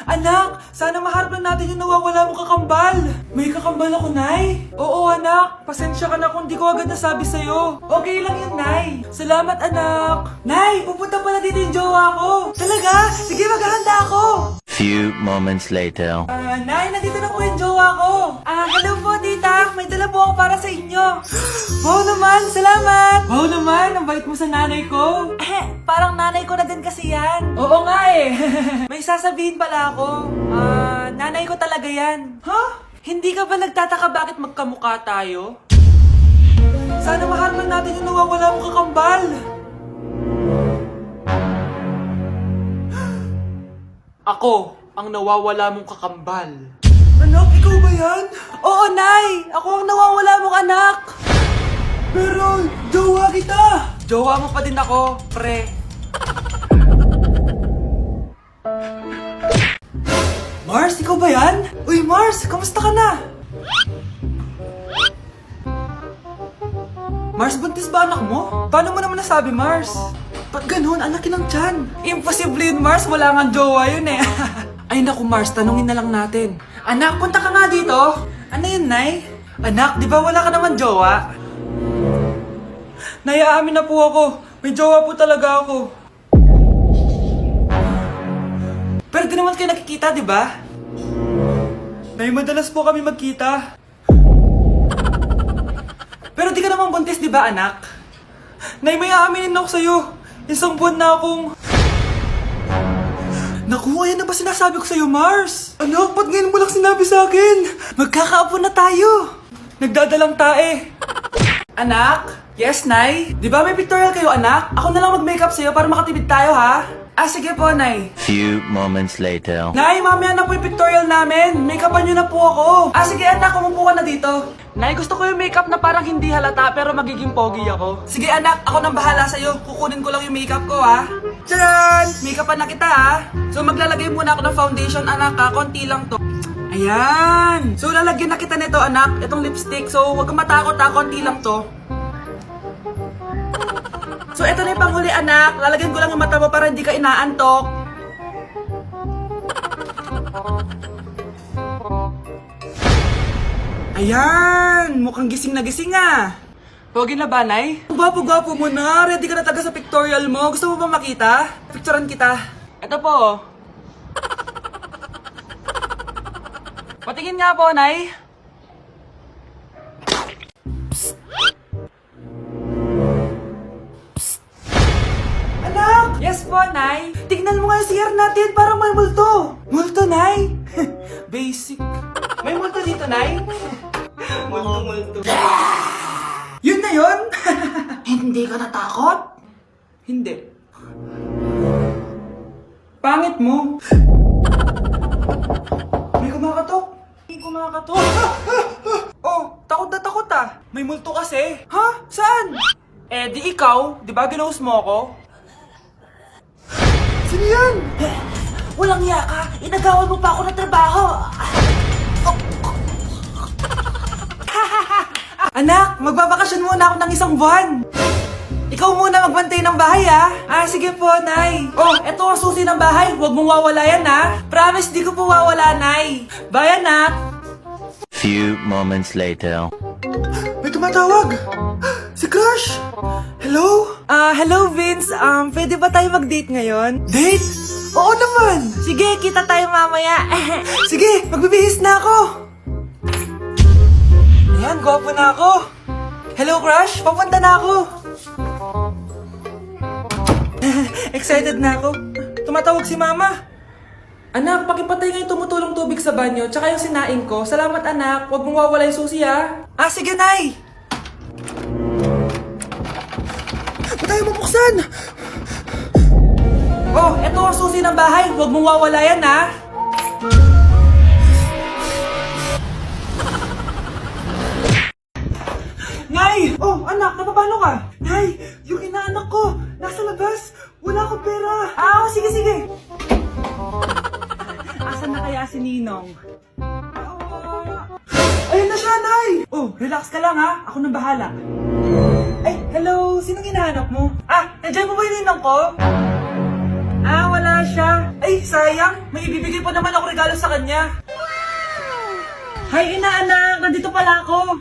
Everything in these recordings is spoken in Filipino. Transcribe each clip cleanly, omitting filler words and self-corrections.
Anak, sana maharap lang natin yung nawawala mong kakambal. May kakambal ako, Nay. Oo, anak. Pasensya ka na kung di ko agad nasabi sa'yo. Okay lang yun, Nay. Salamat, anak. Nay, pupunta pala dito yung jowa ko. Talaga? Sige, maghahanda ako. Few moments later. Nay, nandito na po yung jowa ko. Hello po, tita. May dala po ako para sa inyo. Wow naman, salamat. Wow naman, ang bait mo sa nanay ko. Parang nanay ko na din kasi yan. Oo nga eh. May sasabihin pala ako. Nanay ko talaga yan. Hindi ka ba nagtataka bakit magkamukha tayo? Sana maharap lang natin yung nawawala mong kakambal. Ako, ang nawawala mong kakambal. Anak, ikaw ba yan? Oo, Nay! Ako ang nawawala mong anak! Pero, jowa kita! Jowa mo pa din ako, pre. Mars, ikaw ba yan? Uy, Mars, kamusta ka na? Mars, buntis ba anak mo? Paano mo naman nasabi, Mars? Ba't ganun? Anakin ng tiyan. Imposible yun, Mars. Wala nga jowa yun eh. Ay naku, Mars. Tanungin na lang natin. Anak, punta ka nga dito. Ano yun, Nay? Anak, di ba wala ka naman jowa? Nay, aamin na po ako. May jowa po talaga ako. Pero di naman kayo nakikita, di ba? Nay, madalas po kami magkita. Pero di ka naman buntis, di ba, anak? Nay, may aaminin ako sa'yo. Isang buwan na akong... Naku, ayan na ba sinasabi ko sa'yo, Mars? Anak, ba't ngayon mo lang sinabi sa'kin? Magkakaapo na tayo. Nagdadalang tae. Anak? Yes, Nay? Di ba may pictorial kayo, anak? Ako na lang mag-makeup sa'yo para makatipid tayo, ha? Sige po, Nay. Few moments later. Nay, mamaya na po yung pictorial namin. Make-upan nyo na po ako. Sige, anak, umupo ka na dito. Nay, gusto ko yung makeup na parang hindi halata pero magiging pogi ako. Sige, anak, ako nang bahala sa'yo. Kukunin ko lang yung makeup ko, ha? Tcharan! Make-upan na kita, ha? So, maglalagay muna ako ng foundation, anak, ha? Konti lang to. Ayan! So, lalagyan na kita nito, anak. Itong lipstick. So, huwag kang matakot, ha? Konti lang to. So, ito na yung panghuli, anak. Lalagyan ko lang yung mata mo para hindi ka inaantok. Ayan! Mukhang gising na gising, ah. Pogi na ba, Nay? Gwapo-gwapo mo na. Ready ka na taga sa pictorial mo. Gusto mo ba makita? Picturean kita. Ito po. Patingin nga po, Nay. Anak! Yes po, Nay. Tignan mo nga yung CR natin. Parang may multo. Multo, Nay? Basic. May multo dito, Nay? Multo. Yun na yun? Hindi ka natakot? Hindi. Pangit mo. May kumakatok. Oh, takot na takot ah. May multo kasi. Ha? Saan? Di ikaw. Di ba ginost mo ako? Sino yan? Walang iya ka. Inagawan mo pa ako ng trabaho. Anak, magbabakasyon muna ako ng isang buwan. Ikaw muna magbantay ng bahay, ha? Sige po, Nay. Oh, eto ang susi ng bahay. Huwag mong wawalayan, ha? Promise, di ko po wawala, Nay. Bye, anak. Few moments later. May tumatawag. Si Crush. Hello? Hello, Vince. Pwede ba tayo mag-date ngayon? Date? Oo naman. Sige, kita tayo mamaya. Sige, magbibihis na ako. Ayan, gwapo na ako. Hello, Crush. Papunta na ako. Excited na ako. Tumatawag si Mama. Anak, pakipatay nga yung tumutulong tubig sa banyo, tsaka yung sinaing ko. Salamat, anak. Huwag mong wawala yung susi, ha? Sige, Nay. Ba't tayo mabuksan? Oh, eto ang susi ng bahay. Huwag mong wawala yan, ha? Nay! Oh, anak, napapano ka? Nay, yung inaanak ko, nasa labas. Wala akong pera. Sige. Asan na kaya si Ninong? Ayun na siya, Nay! Oh, relax ka lang, ha? Ako nang bahala. Ay, hello! Sinong hinahanap mo? Nandiyan mo ba yung Ninong ko? Wala siya. Ay, Ay, sayang. May ibibigay pa naman ako regalo sa kanya. Hay, inaanak. Nandito pala ako.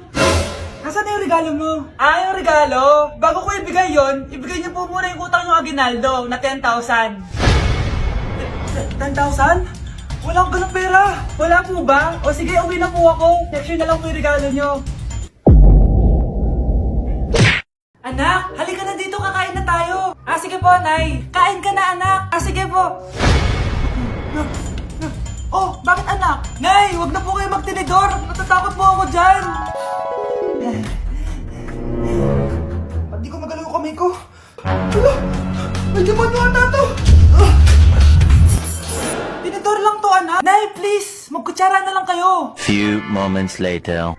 Nasaan na yung regalo mo? Ah, yung regalo? Bago ko ibigay yon, ibigay niyo po muna yung utang yung aginaldo na 10,000. 10,000? Wala akong ganong pera. Wala po ba? O sige, uwi na po ako. Next year na lang po yung regalo niyo. Anak, halika na dito, kakain na tayo. Ah, sige po, Nay. Kain ka na, anak. Ah, sige po. Oh, bakit anak? Nay, wag na po kayo magtinidor. Natatakot po ako dyan. Ba't di ko magalaw yung kamay ko? Hala, may demonyo ata to. Tinidor lang to, anak. Nay, please, magkutsara na lang kayo. Few moments later.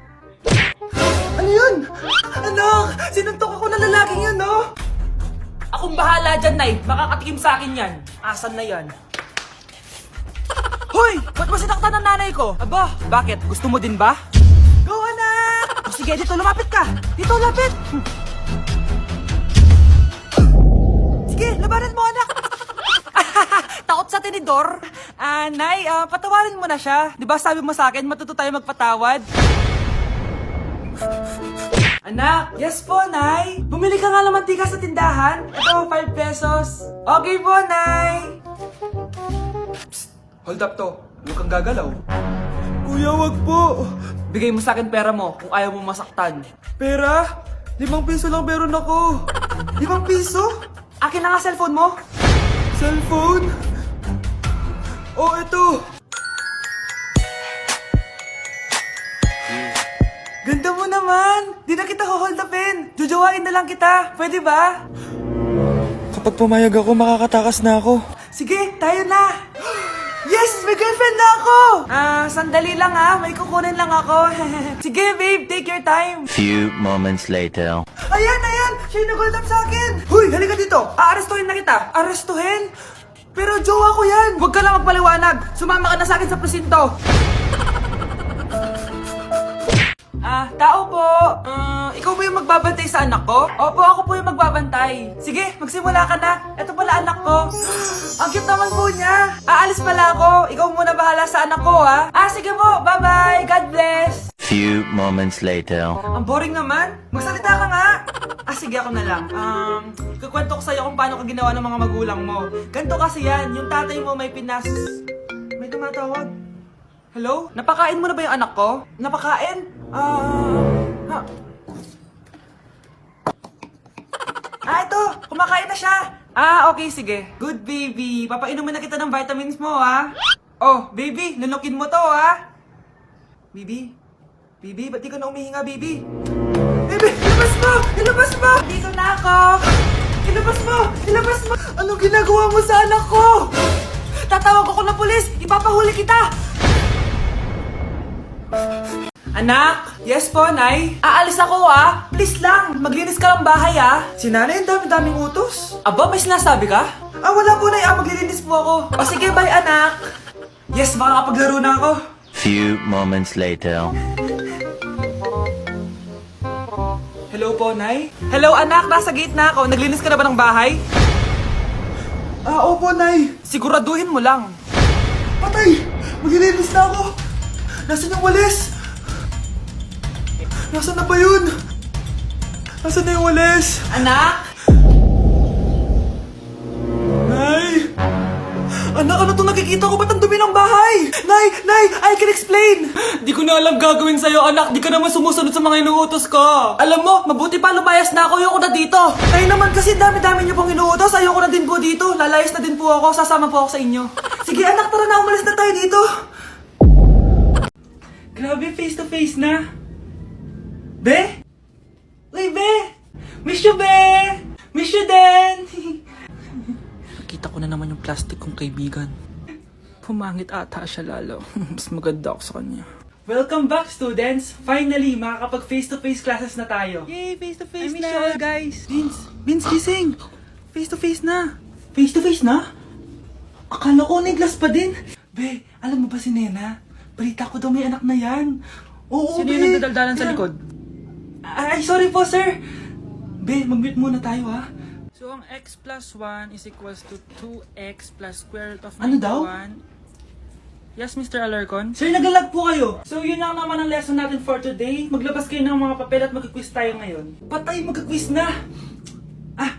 Ano yun? Anak, sinuntok ako na lalaking yun, no? Akong bahala dyan, Nay. Makakatikim sa akin yan. Asan na yan? Hoy! Ba't mo sinaktan ng nanay ko? Aba, bakit? Gusto mo din ba? Go, anak! O sige, dito, lumapit ka. Dito, lapit. Sige, labanan mo, anak. Takot sa tinidor? Nay, patawarin mo na siya. Di ba sabi mo sa akin, matuto tayo magpatawad? Anak, yes po, Nay. Bumili ka nga ng mantika sa tindahan. Ito, 5 pesos. Okay po, Nay. Psst, hold up to. Huwag kang gagalaw. Kuya, wag po. Bigay mo sa akin pera mo kung ayaw mo masaktan. Pera? 5 piso lang meron ako. 5 piso? Akin na nga cellphone mo. Cellphone? Oh, ito. Ganda mo naman! Di na kita hold upin! Jujawain na lang kita! Pwede ba? Kapag pumayag ako, makakatakas na ako. Sige, tayo na! Yes! May girlfriend na ako! Sandali lang may kukunin lang ako. Sige, babe, take your time. Few moments later. Ayan! Siya yung nag-hold up sa akin! Huy, halika dito! Aarestuhin na kita! Arestuhin? Pero jowa ko yan! Huwag ka lang magpaliwanag! Sumama ka na sa akin sa presinto! Tao po. Ikaw ba yung magbabantay sa anak ko? Opo, ako po yung magbabantay. Sige, magsimula ka na. Ito pala anak ko. Ang cute naman po niya. Aalis pala ako. Ikaw muna bahala sa anak ko, ha? Sige po. Bye-bye. God bless. Few moments later. Ang boring naman. Magsalita ka nga. Sige, ako na lang. Kukwento ko sa'yo kung paano ka ginawa ng mga magulang mo. Ganto kasi yan. Yung tatay mo may pinas... May tumatawag. Hello? Napakain mo na ba yung anak ko? Napakain? Ito! Kumakain na siya! Okay, sige. Good, baby. Papainumin na kita ng vitamins mo, ha? Oh, baby, lunukin mo to, ha? Baby? Baby, ba't di ka na umihinga, baby? Baby, ilabas mo! Ilabas mo! Dito na ako! Ilabas mo! Ilabas mo! Anong ginagawa mo sa anak ko? Tatawag ako ng pulis! Ipapahuli kita! Anak! Yes po, Nay? Aalis ako, Please lang, maglinis ka ng bahay, Si nanay, ang dami-daming utos. Aba, may sinasabi ka? Wala po, Nay. Maglilinis po ako. O sige, bye, anak. Yes, makakapaglaro na ako. Few moments later. Hello po, Nay? Hello, anak. Nasa gate na ako. Naglinis ka na ba ng bahay? Opo, Nay. Siguraduhin mo lang. Patay! Maglilinis na ako. Nasaan yung walis? Nasaan na ba yun? Nasaan na yung walis? Anak? Nay! Anak, ano itong nakikita ko? Ba't ang dumi ng bahay? Nay! I can explain! Di ko na alam gagawin sa'yo, anak. Di ka naman sumusunod sa mga inuutos ko. Alam mo, mabuti pa lumayas na ako. Ayoko na dito. Ay naman kasi dami-dami niyo pong inuutos. Ayoko na din po dito. Lalayas na din po ako. Sasama po ako sa inyo. Sige, anak, tara na. Umalis na tayo dito. Grabe, face to face na. Be? Uy, Be! Miss you, Be! Miss you din! Nakita ko na naman yung plastic kong kaibigan. Pumangit ata siya lalo. Mas maganda ako sa kanya. Welcome back, students! Finally, makakapag face-to-face classes na tayo. Yay! Face-to-face na! I miss you all, guys! Vince, gising! Face-to-face na! Face-to-face na? Akala ko neglas pa din. Be, alam mo ba si Nena? Balita ko daw may anak na yan. Oo, Sino Be. yung nagdadaldalan sa likod? Ay, sorry po, sir. Be, mag-mute muna tayo, ha? So, ang x plus 1 is equals to 2x plus square root of Ano daw? 91. Yes, Mr. Alarcon? Sir, nagalag po kayo. So, yun lang naman ang lesson natin for today. Maglabas kayo ng mga papel at mag-quiz tayo ngayon. Patay, mag-quiz na!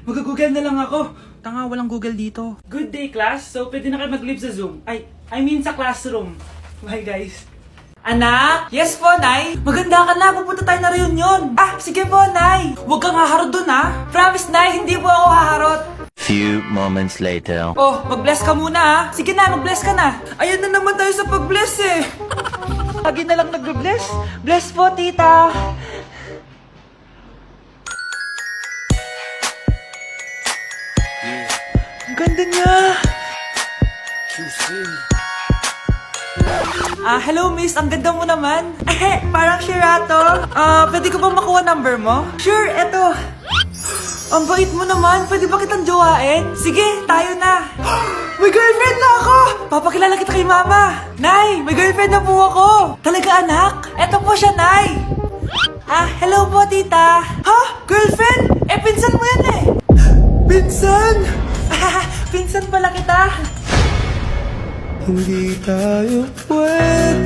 Mag-google na lang ako. Tanga, walang Google dito. Good day, class. So, pwede na kayo mag-leave sa Zoom. I mean sa classroom. Bye, guys. Anak? Yes po, Nay. Maganda ka na. Pupunta tayo na reunion. Sige po, Nay. Huwag kang haharot dun, ha? Promise, Nay. Hindi po ako haharot. Few moments later. Oh, mag-bless ka muna, ha? Sige na, mag-bless ka na. Ayan na naman tayo sa pag-bless, eh. Lagi na lang nag-bless. Bless po, tita. Ang ganda niya. Hello miss, ang ganda mo naman. Parang Shirato. Pwede ko ba makuha number mo? Sure, eto. Ang bait mo naman, pwede ba kitang jowain? Sige, tayo na. May girlfriend na ako! Papakilala kita kay mama. Nay, may girlfriend na po ako. Talaga anak? Eto po siya, Nay. Hello po tita. Ha? Girlfriend? Pinsan mo yan eh. Pinsan? Pinsan pala kita. Hindi tayo pwede